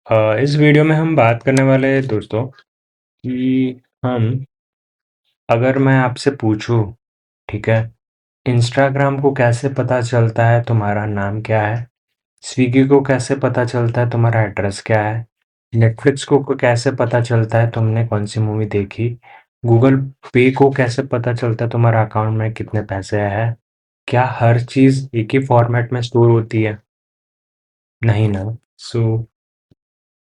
इस वीडियो में हम बात करने वाले हैं दोस्तों कि हम अगर मैं आपसे पूछूं, ठीक है, इंस्टाग्राम को कैसे पता चलता है तुम्हारा नाम क्या है, स्विगी को कैसे पता चलता है तुम्हारा एड्रेस क्या है, नेटफ्लिक्स को कैसे पता चलता है तुमने कौन सी मूवी देखी, गूगल पे को कैसे पता चलता है तुम्हारा अकाउंट में कितने पैसे हैं, क्या हर चीज़ एक ही फॉर्मेट में स्टोर होती है? नहीं ना। सो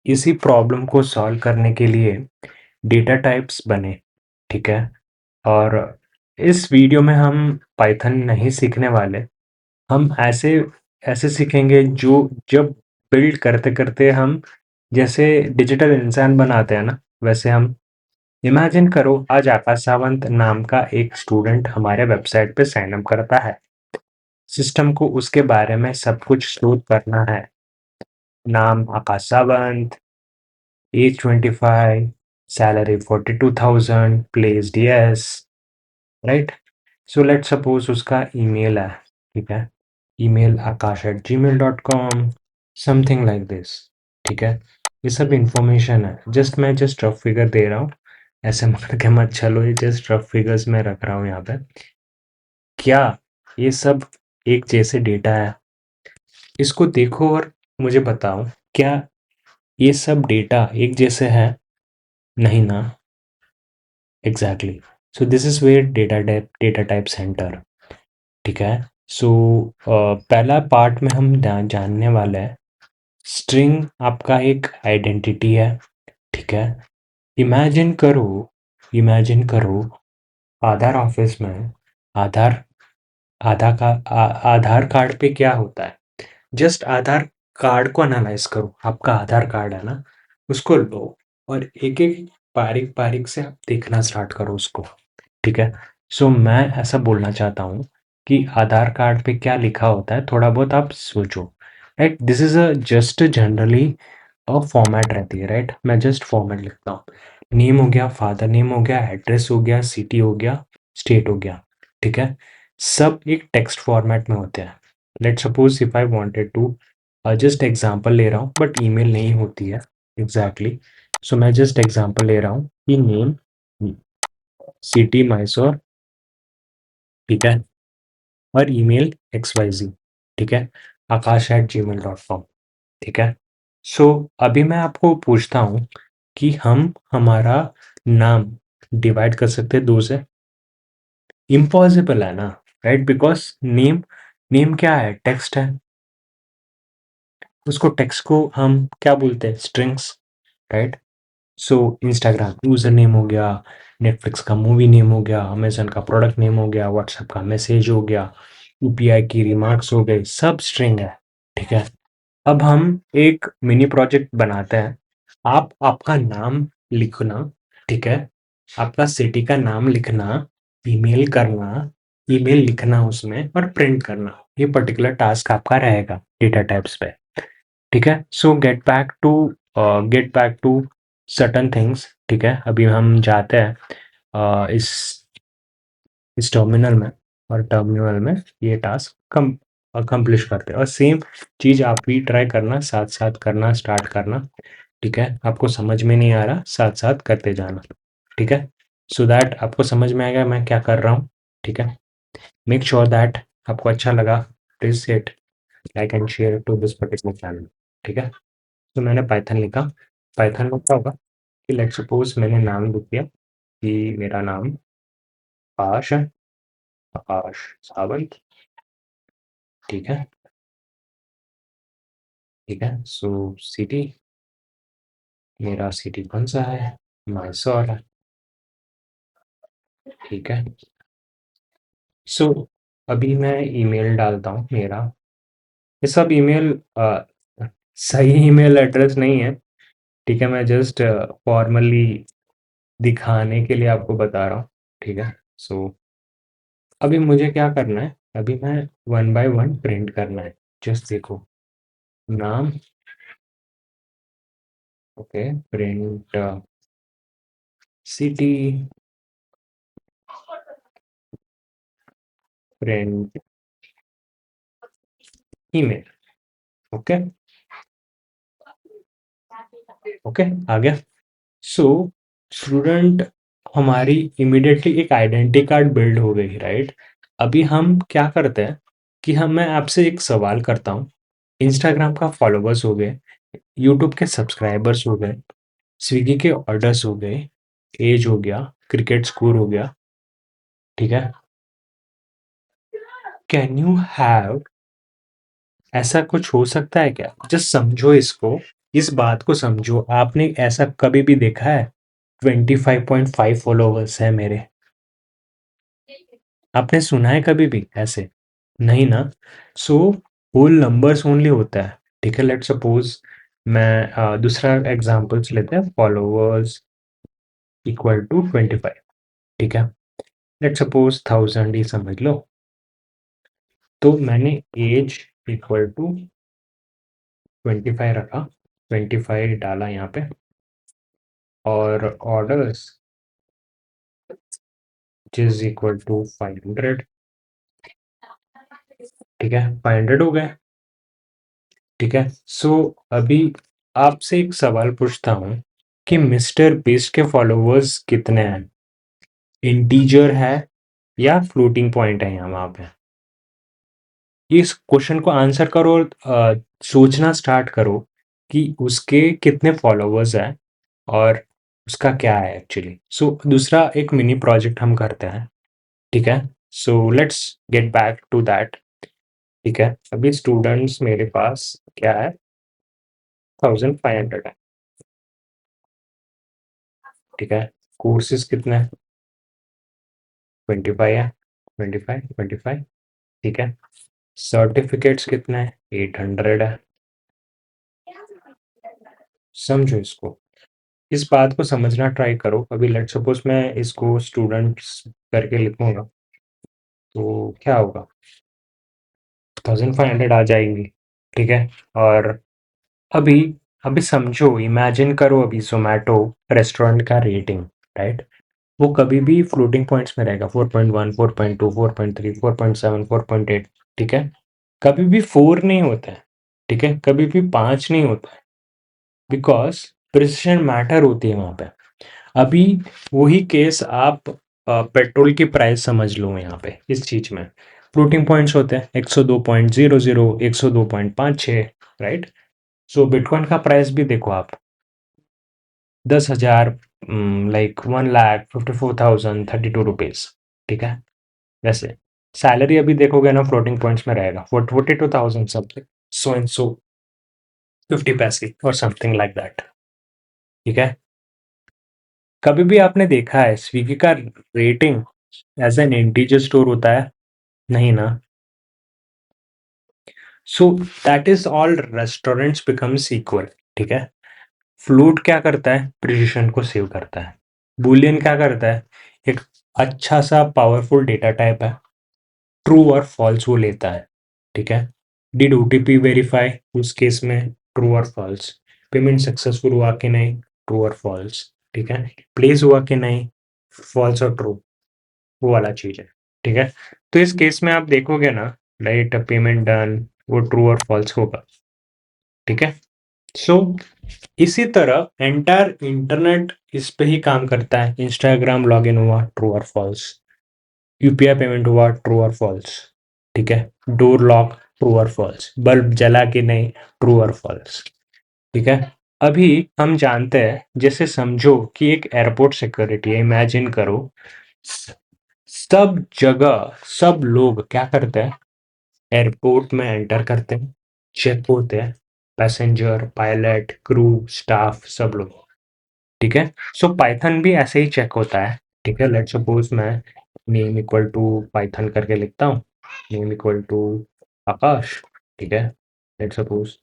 इसी प्रॉब्लम को सॉल्व करने के लिए डेटा टाइप्स बने, ठीक है। और इस वीडियो में हम पाइथन नहीं सीखने वाले, हम ऐसे ऐसे सीखेंगे जो जब बिल्ड करते करते हम जैसे डिजिटल इंसान बनाते हैं ना, वैसे हम इमेजिन करो आज आकाश सावंत नाम का एक स्टूडेंट हमारे वेबसाइट पे साइन अप करता है। सिस्टम को उसके बारे में सब कुछ स्टोर करना है। नाम Akash Sawant, age 25, salary 42,000, place DS, right. So let suppose उसका ईमेल है, ठीक है, email akash@gmail.com, something like this, ठीक है। ये सब इंफॉर्मेशन है, मैं जस्ट रफ फिगर दे रहा हूँ, ऐसे मान के मत चलो, ये जस्ट रफ फिगर्स में रख रहा हूँ यहाँ पे। क्या ये सब एक जैसे डेटा है? इसको देखो और मुझे बताओ, क्या ये सब डेटा एक जैसे है? नहीं ना। Exactly. So this is where data type centre, ठीक है। सो पहला पार्ट में हम जानने वाले हैं, स्ट्रिंग आपका एक आइडेंटिटी है, ठीक है। इमेजिन करो, इमेजिन करो आधार ऑफिस में, आधार आधार कार्ड पे क्या होता है? जस्ट आधार कार्ड को एनालाइज करो, आपका आधार कार्ड है ना, उसको लो और एक एक बारीक बारीक से आप देखना स्टार्ट करो उसको, ठीक है। सो मैं ऐसा बोलना चाहता हूँ कि आधार कार्ड पे क्या लिखा होता है, थोड़ा बहुत आप सोचो, right. This is a just generally a format रहती है, राइट। मैं जस्ट फॉर्मेट लिखता हूँ, नेम हो गया, फादर नेम हो गया, एड्रेस हो गया, सिटी हो गया, स्टेट हो गया, ठीक है। सब एक टेक्स्ट फॉर्मेट में होते हैं। Let suppose if I wanted to, just example ले रहा हूँ बट ईमेल नहीं होती है एग्जैक्टली। सो मैं जस्ट एग्जांपल ले रहा हूँ कि नेम, सिटी मैसूर, ठीक है, और ईमेल XYZ, ठीक है, akash@gmail.com, ठीक है। सो अभी मैं आपको पूछता हूँ कि हम हमारा नाम डिवाइड कर सकते हैं दो से? इम्पॉसिबल है ना, राइट, बिकॉज नेम, नेम क्या है? टेक्स्ट है। उसको टेक्स्ट को हम क्या बोलते हैं? Strings, right. So Instagram user name हो गया, नेटफ्लिक्स का मूवी नेम हो गया, अमेजन का प्रोडक्ट नेम हो गया, व्हाट्सएप का मैसेज हो गया, यूपीआई की रिमार्क्स हो गई, सब स्ट्रिंग है, ठीक है। अब हम एक मिनी प्रोजेक्ट बनाते हैं। आप आपका नाम लिखना, ठीक है, आपका सिटी का नाम लिखना, ईमेल करना, ईमेल लिखना उसमें और प्रिंट करना, ये पर्टिकुलर टास्क आपका रहेगा डेटा टाइप्स पे, ठीक है। So get back to certain things, ठीक है। अभी हम जाते हैं इस टर्मिनल में, और टर्मिनल में ये टास्क कम अकम्प्लिश करते हैं, और सेम चीज़ आप भी ट्राई करना, साथ साथ करना स्टार्ट करना, ठीक है। आपको समझ में नहीं आ रहा, साथ साथ करते जाना, ठीक है। सो दैट आपको समझ में आएगा मैं क्या कर रहा हूँ, ठीक है। मेक श्योर दैट आपको अच्छा लगा, please hit like and share to this particular channel, ठीक है। तो मैंने पाइथन लिखा, पाइथन में क्या होगा कि लेट सपोज मैंने नाम लिख दिया कि मेरा नाम आकाश है, आकाश सावंत, ठीक है, ठीक है। सो सिटी, मेरा सिटी कौन सा है? मैसूर है, ठीक है। सो अभी मैं ईमेल डालता हूँ मेरा, ये सब ईमेल सही ईमेल एड्रेस नहीं है, ठीक है। मैं जस्ट फॉर्मली दिखाने के लिए आपको बता रहा हूँ, ठीक है। सो अभी मुझे क्या करना है, अभी मैं वन बाय वन प्रिंट करना है। जस्ट देखो, नाम, okay, print city, print email, okay. Okay, आ गया। सो स्टूडेंट, हमारी इमीडिएटली एक आइडेंटिटी कार्ड बिल्ड हो गई, राइट? अभी हम क्या करते हैं कि हम मैं आपसे एक सवाल करता हूँ। इंस्टाग्राम का फॉलोवर्स हो गए, यूट्यूब के सब्सक्राइबर्स हो गए, स्विगी के ऑर्डर्स हो गए, एज हो गया, क्रिकेट स्कोर हो गया, ठीक है? कैन यू हैव, ऐसा कुछ हो सकता है क्या? जस्ट समझो इसको, इस बात को समझो। आपने ऐसा कभी भी देखा है? 25.5 फॉलोवर्स है मेरे। आपने सुना है कभी भी ऐसे? नहीं ना। सो होल नंबर्स ओनली होता है, ठीक है? लेट सपोज मैं दूसरा एग्जांपल्स लेते हैं, फॉलोवर्स इक्वल टू 25, ठीक है? लेट सपोज 1000 ही समझ लो। तो मैंने एज इक्वल टू 25 रखा, 25 डाला यहाँ पे, और ऑर्डर्स इज इक्वल टू 500, ठीक है? 500 हो गए, ठीक है? सो अभी आपसे एक सवाल पूछता हूँ कि मिस्टर बीस्ट के फॉलोवर्स कितने हैं? इंटीजर है या फ्लोटिंग पॉइंट है यहाँ वहाँ पे? इस क्वेश्चन को आंसर करो और सोचना स्टार्ट करो कि उसके कितने फॉलोवर्स हैं और उसका क्या है एक्चुअली। सो दूसरा एक मिनी प्रोजेक्ट हम करते हैं, ठीक है? So let's get back to that, ठीक है? अभी स्टूडेंट्स मेरे पास क्या है, 1500 है, ठीक है? कोर्सेज कितने हैं? 25 है, 25 25, ठीक है? सर्टिफिकेट्स कितने हैं? 800 है। समझो इसको, इस बात को समझना ट्राई करो। अभी लेट सपोज मैं इसको स्टूडेंट्स करके लिखूंगा, तो क्या होगा? 1500 आ जाएंगी, ठीक है? और अभी अभी समझो, इमेजिन करो, अभी जोमेटो रेस्टोरेंट का रेटिंग, राइट? वो कभी भी फ्लोटिंग पॉइंट्स में रहेगा, 4.1, 4.2, 4.3, 4.7, 4.8, ठीक है? कभी भी 4 नहीं होता है, ठीक है? कभी भी 5 नहीं होता है, बिकॉज प्रिसिशन मैटर होती है वहाँ पे। अभी वही केस आप पेट्रोल की प्राइस समझ लो, यहाँ पे इस चीज में फ्लोटिंग पॉइंट्स होते हैं, 102.00, 102.56, राइट? सो बिटकॉइन का प्राइस भी देखो आप, 10,000, लाइक 1,54,032 रुपीज, ठीक है? वैसे सैलरी अभी देखोगे ना, फ्लोटिंग पॉइंट्स में रहेगा, 42,000 समथिंग, सो एंड सो 50 पैसे और समथिंग लाइक दैट, ठीक है? कभी भी आपने देखा है स्विगी का rating as an integer store होता है? नहीं ना। So that is all restaurants becomes equal, ठीक है? फ्लूट क्या करता है? प्रिसिशन को सेव करता है। बुलियन क्या करता है? एक अच्छा सा पावरफुल डेटा टाइप है, ट्रू और फॉल्स वो लेता है, ठीक है? डिड ओटीपी वेरीफाई, उस केस में ट्रू और फॉल्स। पेमेंट सक्सेसफुल हुआ कि नहीं, ट्रू और फॉल्स, ठीक है? प्लेस हुआ कि नहीं, फॉल्स और ट्रू, वो वाला चीज है, ठीक है? तो इस केस में आप देखोगे ना, राइट, पेमेंट डन, वो ट्रू और फॉल्स होगा, ठीक है? सो इसी तरह एंटायर इंटरनेट इस पे ही काम करता है। इंस्टाग्राम लॉगिन हुआ, ट्रू और फॉल्स। यूपीआई पेमेंट हुआ, ट्रू और फॉल्स, ठीक है? डोर लॉक, ट्रू और फॉल्स। बल्ब जला कि नहीं, ट्रू और फॉल्स, ठीक है? अभी हम जानते हैं, जैसे समझो कि एक एयरपोर्ट सिक्योरिटी है, इमेजिन करो, सब जगह सब लोग क्या करते हैं? एयरपोर्ट में एंटर करते हैं, चेक होते हैं, पैसेंजर, पायलट, क्रू, स्टाफ, सब लोग, ठीक है? सो पाइथन भी ऐसे ही चेक होता है, ठीक है? लेट सपोज मैं नेम इक्वल टू पाइथन करके लिखता हूँ, नेम इक्वल टू आकाश, ठीक है? लेट सपोज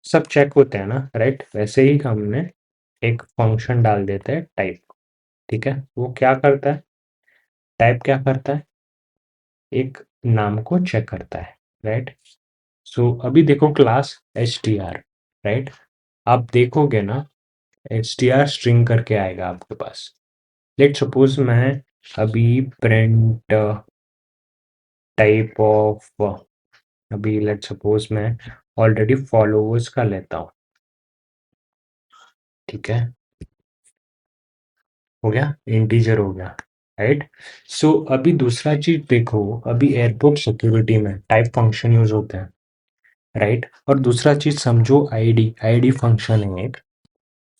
सब चेक होते हैं ना, राइट? वैसे ही हमने एक फंक्शन डाल देते हैं टाइप, ठीक है? वो क्या करता है? टाइप क्या करता है? एक नाम को चेक करता है, राइट? सो अभी देखो class H T R, right? आप देखोगे ना, एच टी आर स्ट्रिंग करके आएगा आपके पास। लेट सपोज मैं अभी प्रिंट टाइप ऑफ, अभी लेट सपोज मैं ऑलरेडी फॉलोवर्स का लेता हूँ, ठीक है, हो गया, इंटीजर हो गया, राइट। सो अभी दूसरा चीज देखो, अभी एयरपोर्ट सिक्योरिटी में टाइप फंक्शन यूज होते हैं, राइट। और दूसरा चीज समझो, आईडी आईडी फंक्शन है एक,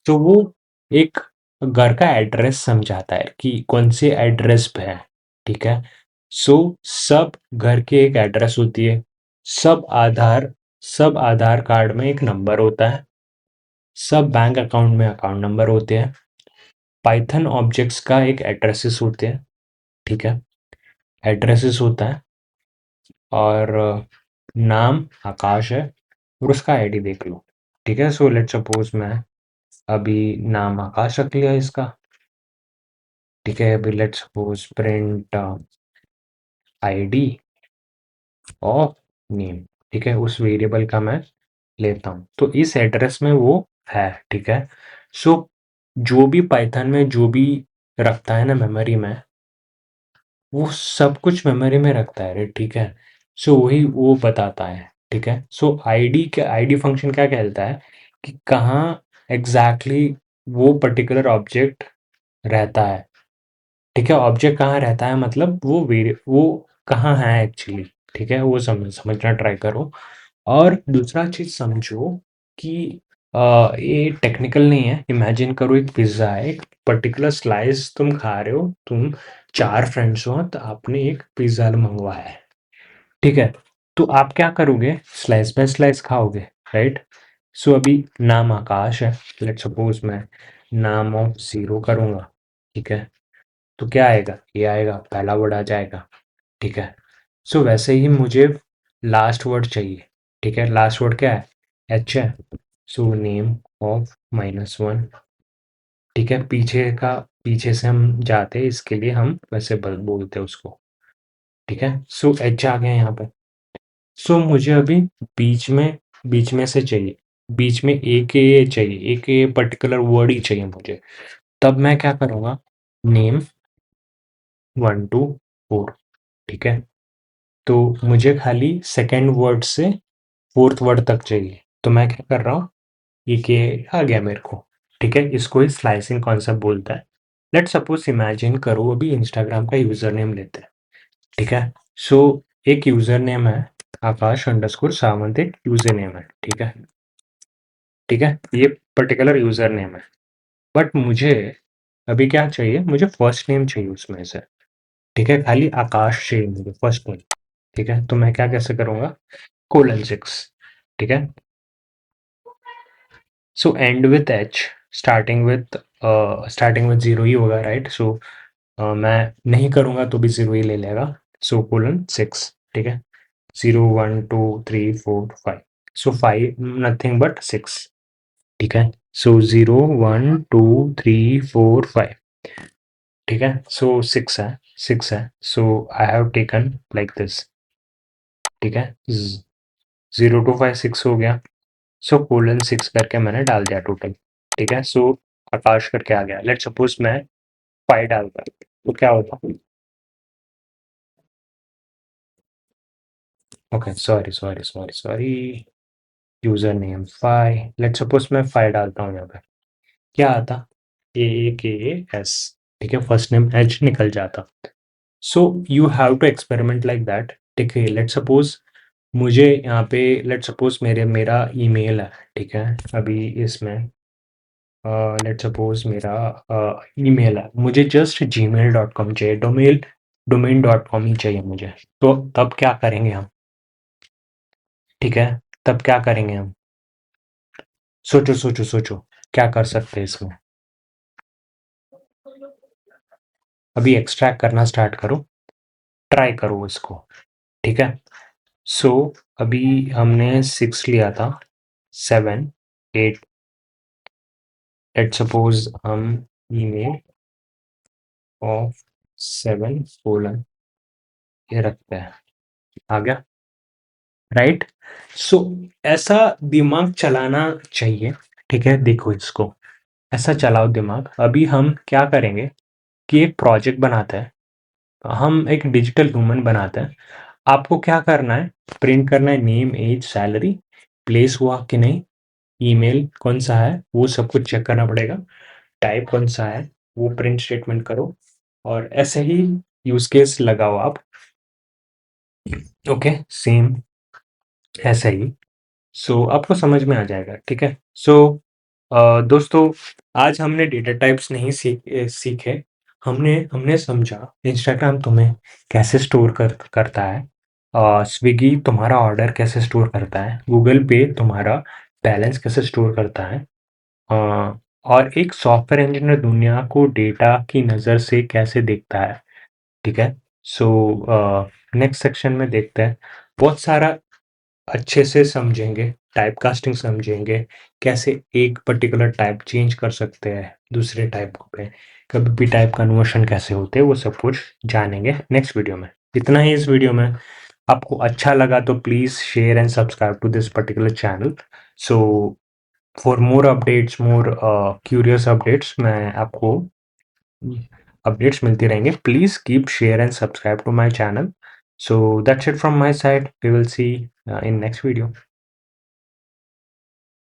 तो वो एक घर का एड्रेस समझाता है कि कौन से एड्रेस पे है, ठीक है। सो सब घर के एक एड्रेस होती है, सब आधार सब आधार कार्ड में एक नंबर होता है, सब बैंक अकाउंट में अकाउंट नंबर होते हैं, पाइथन ऑब्जेक्ट्स का एक एड्रेसेस होते हैं, ठीक है, एड्रेसेस होता है, और नाम आकाश है, और उसका आईडी देख लो, ठीक है। सो लेट सपोज मैं अभी नाम आकाश रख लिया इसका, ठीक है। अभी let suppose print ID of name, ठीक है, उस वेरिएबल का मैं लेता हूँ, तो इस एड्रेस में वो है, ठीक है। सो जो भी पाइथन में जो भी रखता है ना मेमोरी में, वो सब कुछ मेमोरी में रखता है रे, ठीक है। सो वही वो बताता है, ठीक है। सो आईडी फंक्शन क्या कहता है कि कहाँ एग्जैक्टली वो पर्टिकुलर ऑब्जेक्ट रहता है, ठीक है। ऑब्जेक्ट कहाँ रहता है मतलब वो कहाँ है एक्चुअली, ठीक है, वो समझना ट्राई करो। और दूसरा चीज समझो कि ये टेक्निकल नहीं है, इमेजिन करो एक पिज्ज़ा है, एक पर्टिकुलर स्लाइस तुम खा रहे हो, तुम 4 फ्रेंड्स हो, तो आपने एक पिज्ज़ा मंगवाया है, ठीक है। तो आप क्या करोगे, स्लाइस बाय स्लाइस खाओगे, राइट। सो अभी नाम आकाश है, लेट सपोज मैं नाम ऑफ ज़ीरो करूँगा, ठीक है। तो क्या आएगा, ये आएगा, पहला वर्ड आ जाएगा, ठीक है। सो वैसे ही मुझे लास्ट वर्ड चाहिए, ठीक है। लास्ट वर्ड क्या है, एच है। सो नेम ऑफ -1, ठीक है। पीछे से हम जाते हैं, इसके लिए हम वैसे बोलते हैं उसको, ठीक है। सो एच आ गया यहाँ पे। सो मुझे अभी बीच में बीच में से चाहिए, बीच में एक ये चाहिए, एक ये पर्टिकुलर वर्ड ही चाहिए मुझे। तब मैं क्या करूँगा, नेम 1 2 4, ठीक है। तो मुझे खाली सेकंड वर्ड से फोर्थ वर्ड तक चाहिए, तो मैं क्या कर रहा हूँ, ये आ गया मेरे को, ठीक है। इसको ही स्लाइसिंग कॉन्सेप्ट बोलता है। लेट सपोज इमेजिन करो, अभी इंस्टाग्राम का यूजर नेम लेते हैं, ठीक है। सो एक यूजर नेम है, आकाश_सावंत एक यूजर नेम है, ठीक है, ठीक है। ये पर्टिकुलर यूजर नेम है, बट मुझे अभी क्या चाहिए, मुझे फर्स्ट नेम चाहिए उसमें से, ठीक है। खाली आकाश चाहिए मुझे फर्स्ट नेम, ठीक है। तो मैं क्या कैसे करूँगा, :6, ठीक है। So end with H, starting with zero ही होगा, राइट। सो मैं नहीं करूँगा तो भी ज़ीरो ही ले लेगा। सो :6, ठीक है। 0 1 2 3 4 5, सो 5 नथिंग बट 6, ठीक है। सो 0 1 2 3 4 5, ठीक है। सो 6 है, so I have taken like this, ठीक है। 0 2 5 6 हो गया। सो :6 करके मैंने डाल दिया टोटल, ठीक है। सो आकाश करके आ गया। लेट सपोज मैं 5 डालता, तो क्या होता, okay, sorry, user name 5, let suppose मैं 5 डालता हूँ यहाँ पे, क्या आता, AAKAS, ठीक है। फर्स्ट नेम एच निकल जाता। So you have to experiment like that, ठीक है। लेट सपोज मुझे यहाँ पे, लेट सपोज मेरा ईमेल है, ठीक है। अभी इसमें लेट सपोज मेरा ईमेल है, मुझे जस्ट gmail.com चाहिए, डोमेन.com ही चाहिए मुझे। तो तब क्या करेंगे हम, ठीक है, तब क्या करेंगे हम, सोचो क्या कर सकते हैं इसमें। अभी एक्सट्रैक्ट करना स्टार्ट करो, ट्राई करो इसको, ठीक है। सो अभी हमने 6 लिया था, 7 8, लेट सपोज हम ईमेल ऑफ 7 कोलन ये रखते हैं, आ गया, राइट। सो ऐसा दिमाग चलाना चाहिए, ठीक है। देखो इसको, ऐसा चलाओ दिमाग। अभी हम क्या करेंगे कि एक प्रोजेक्ट बनाते हैं, हम एक डिजिटल ह्यूमन बनाते हैं। आपको क्या करना है, प्रिंट करना है नेम एज सैलरी, प्लेस हुआ कि नहीं, ईमेल कौन सा है वो सब कुछ चेक करना पड़ेगा, टाइप कौन सा है वो प्रिंट स्टेटमेंट करो, और ऐसे ही यूज केस लगाओ आप। ओके, सेम ऐसा ही। सो आपको समझ में आ जाएगा, ठीक है। सो दोस्तों, आज हमने डेटा टाइप्स नहीं सीखे। हमने हमने समझा इंस्टाग्राम तुम्हें कैसे स्टोर करता है, स्विगी तुम्हारा ऑर्डर कैसे स्टोर करता है, गूगल पे तुम्हारा बैलेंस कैसे स्टोर करता है, और एक सॉफ्टवेयर इंजीनियर दुनिया को डेटा की नज़र से कैसे देखता है, ठीक है। सो नेक्स्ट सेक्शन में देखते हैं, बहुत सारा अच्छे से समझेंगे, टाइप कास्टिंग समझेंगे, कैसे एक पर्टिकुलर टाइप चेंज कर सकते हैं दूसरे टाइप पे, कभी भी टाइप कन्वर्शन कैसे होते हैं, वो सब कुछ जानेंगे नेक्स्ट वीडियो में। इतना ही इस वीडियो में। आपको अच्छा लगा तो please share and subscribe to this particular channel. So for more updates, more curious updates, मैं आपको अपडेट्स मिलती रहेंगे। Please keep share and subscribe to my channel. So that's it from my side. We will see in next video.